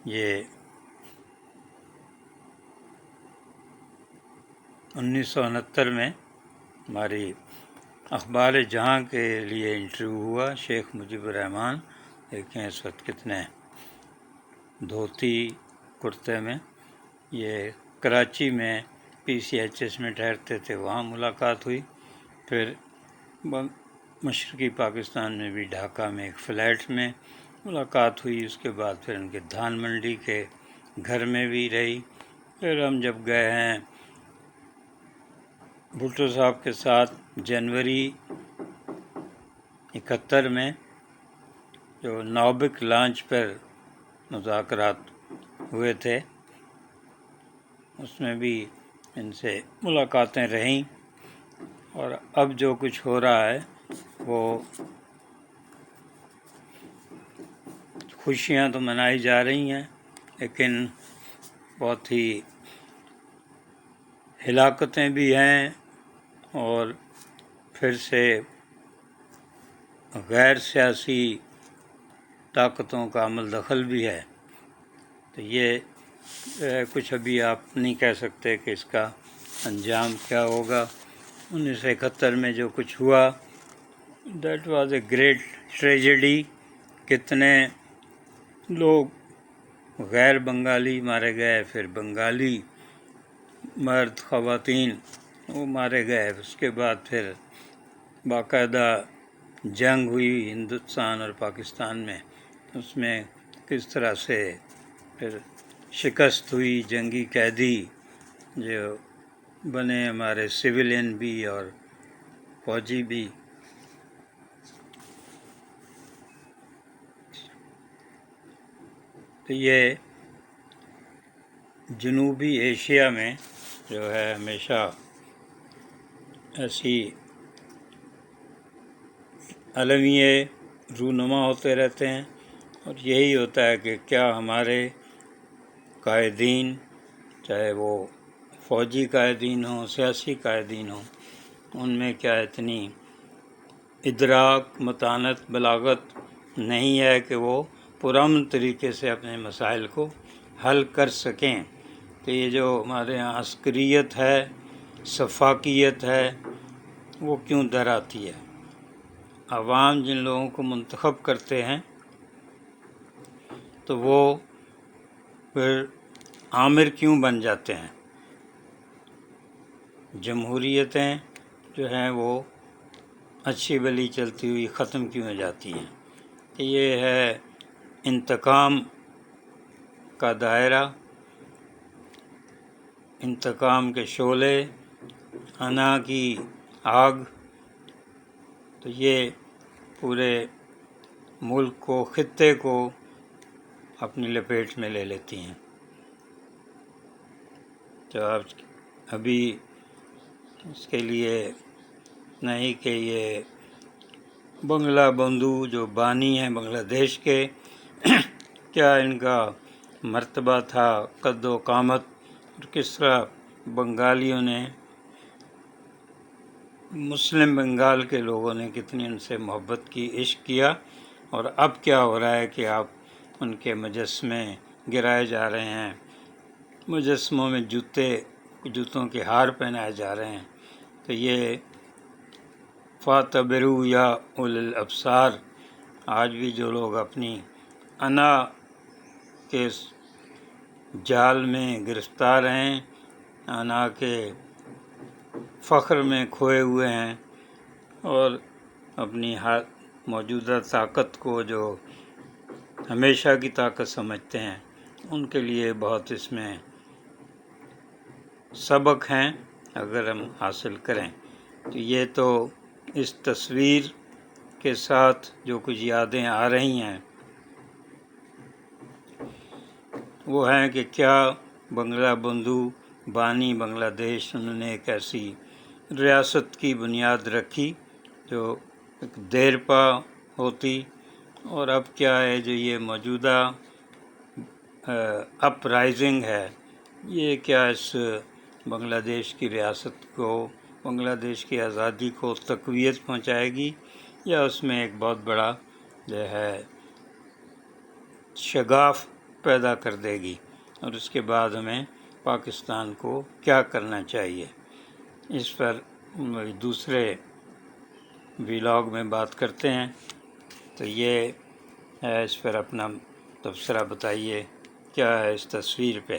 یہ 1969 میں ہماری اخبار جہاں کے لیے انٹرویو ہوا شیخ مجیب الرحمن، دیکھیں اس وقت کتنے دھوتی کرتے میں، یہ کراچی میں PCHS میں ٹھہرتے تھے، وہاں ملاقات ہوئی. پھر مشرقی پاکستان میں بھی ڈھاکہ میں ایک فلیٹ میں ملاقات ہوئی. اس کے بعد پھر ان کے دھان منڈی کے گھر میں بھی رہی. پھر ہم جب گئے ہیں بھٹو صاحب کے ساتھ جنوری 71 میں جو نوبک لانچ پر مذاکرات ہوئے تھے، اس میں بھی ان سے ملاقاتیں رہیں. اور اب جو کچھ ہو رہا ہے وہ خوشیاں تو منائی جا رہی ہیں، لیکن بہت ہی ہلاکتیں بھی ہیں اور پھر سے غیر سیاسی طاقتوں کا عمل دخل بھی ہے. تو یہ کچھ ابھی آپ نہیں کہہ سکتے کہ اس کا انجام کیا ہوگا. 1971 میں جو کچھ ہوا that was a great tragedy. کتنے لوگ غیر بنگالی مارے گئے، پھر بنگالی مرد خواتین وہ مارے گئے. اس کے بعد پھر باقاعدہ جنگ ہوئی ہندوستان اور پاکستان میں، اس میں کس طرح سے پھر شکست ہوئی. جنگی قیدی جو بنے ہمارے سویلین بھی اور فوجی بھی. تو یہ جنوبی ایشیا میں جو ہے ہمیشہ ایسی المیے رونما ہوتے رہتے ہیں، اور یہی ہوتا ہے کہ کیا ہمارے قائدین، چاہے وہ فوجی قائدین ہوں، سیاسی قائدین ہوں، ان میں کیا اتنی ادراک، متانت، بلاغت نہیں ہے کہ وہ پرامن طریقے سے اپنے مسائل کو حل کر سکیں. تو یہ جو ہمارے یہاں عسکریت ہے، سفاکیت ہے، وہ کیوں در آتی ہے؟ عوام جن لوگوں کو منتخب کرتے ہیں تو وہ پھر آمر کیوں بن جاتے ہیں؟ جمہوریتیں جو ہیں وہ اچھی بلی چلتی ہوئی ختم کیوں ہو جاتی ہیں؟ کہ یہ ہے انتقام کا دائرہ، انتقام کے شعلے، انا کی آگ. تو یہ پورے ملک کو، خطے کو اپنی لپیٹ میں لے لیتی ہیں. تو ابھی اس کے لیے نہیں کہ یہ بنگلہ بندھو جو بانی ہیں بنگلہ دیش کے، کیا ان کا مرتبہ تھا، قد و قامت، اور کس طرح بنگالیوں نے، مسلم بنگال کے لوگوں نے کتنی ان سے محبت کی، عشق کیا. اور اب کیا ہو رہا ہے کہ آپ ان کے مجسمے گرائے جا رہے ہیں، مجسموں میں جوتوں کے ہار پہنائے جا رہے ہیں. تو یہ فَاعْتَبِرُوا یا اُولِي الْأَبْصَارِ، آج بھی جو لوگ اپنی انا کے جال میں گرفتار ہیں، انا کے فخر میں کھوئے ہوئے ہیں، اور اپنی موجودہ طاقت کو جو ہمیشہ کی طاقت سمجھتے ہیں، ان کے لیے بہت اس میں سبق ہیں اگر ہم حاصل کریں. تو یہ تو اس تصویر کے ساتھ جو کچھ یادیں آ رہی ہیں وہ ہیں کہ کیا بنگلہ بندھو بانی بنگلہ دیش، انہوں نے ایک ایسی ریاست کی بنیاد رکھی جو ایک دیرپا ہوتی، اور اب کیا ہے جو یہ موجودہ اپ رائزنگ ہے، یہ کیا اس بنگلہ دیش کی ریاست کو، بنگلہ دیش کی آزادی کو تقویت پہنچائے گی، یا اس میں ایک بہت بڑا جو ہے شگاف پیدا کر دے گی، اور اس کے بعد ہمیں پاکستان کو کیا کرنا چاہیے، اس پر دوسرے ولاگ میں بات کرتے ہیں۔ تو یہ ہے، اس پر اپنا تبصرہ بتائیے کیا ہے اس تصویر پہ۔